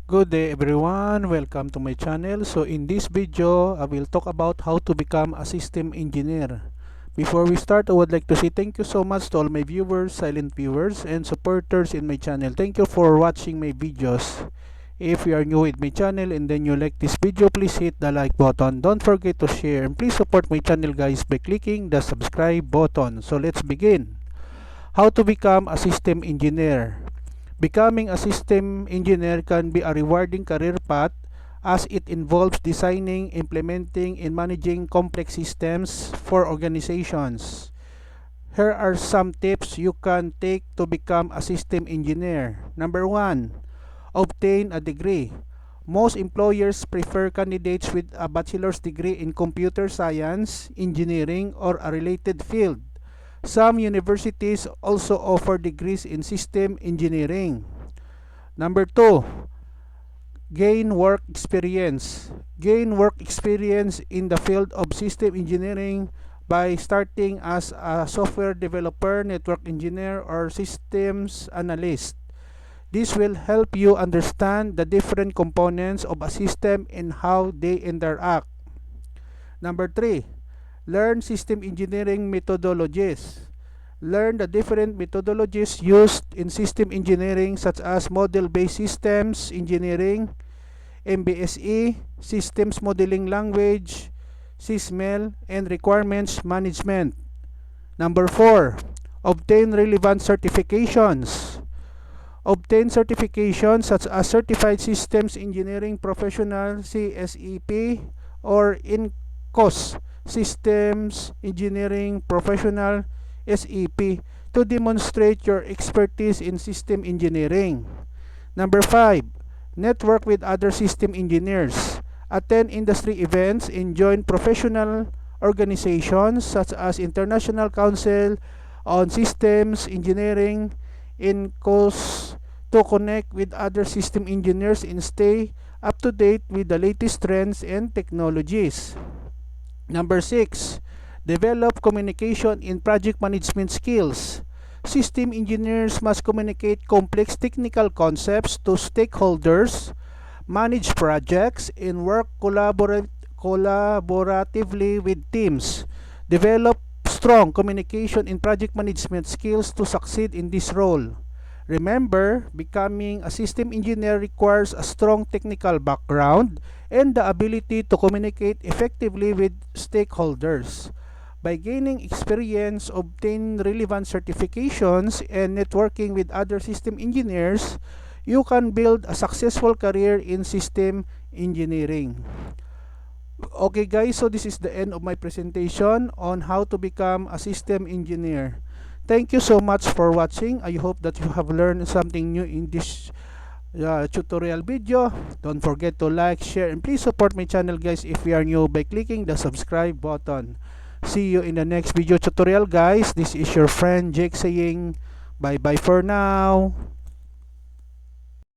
Good day everyone, welcome to my channel. So in this video, I will talk about how to become a system engineer. Before we start, I would like to say thank you so much to all my viewers, silent viewers, and supporters in my channel. Thank you for watching my videos. If you are new with my channel and then you like this video, please hit the like button. Don't forget to share and please support my channel guys by clicking the subscribe button. So let's begin. How to become a system engineer. Becoming a system engineer can be a rewarding career path as it involves designing, implementing, and managing complex systems for organizations. Here are some tips you can take to become a system engineer. Number 1, obtain a degree. Most employers prefer candidates with a bachelor's degree in computer science, engineering, or a related field. Some universities also offer degrees in system engineering. Number 2, gain work experience. Gain work experience in the field of system engineering by starting as a software developer, network engineer, or systems analyst. This will help you understand the different components of a system and how they interact. Number 3, learn system engineering methodologies. Learn the different methodologies used in system engineering such as model-based systems engineering, MBSE, systems modeling language, SysML, and requirements management. Number 4, obtain relevant certifications. Obtain certifications such as Certified Systems Engineering Professional CSEP or INCOS Systems Engineering Professional SEP to demonstrate your expertise in system engineering. Number 5, network with other system engineers. Attend industry events and join professional organizations such as International Council on Systems Engineering, INCOS, to connect with other system engineers and stay up to date with the latest trends and technologies. Number 6, develop communication and project management skills. System engineers must communicate complex technical concepts to stakeholders, manage projects, and work collaboratively with teams. Develop strong communication and project management skills to succeed in this role. Remember, becoming a system engineer requires a strong technical background and the ability to communicate effectively with stakeholders. By gaining experience, obtain relevant certifications, and networking with other system engineers, you can build a successful career in system engineering. Okay guys, so this is the end of my presentation on how to become a system engineer. Thank you so much for watching. I hope that you have learned something new in this tutorial video. Don't forget to like, share, and please support my channel guys if you are new by clicking the subscribe button. See you in the next video tutorial guys. This is your friend Jake saying bye bye for now.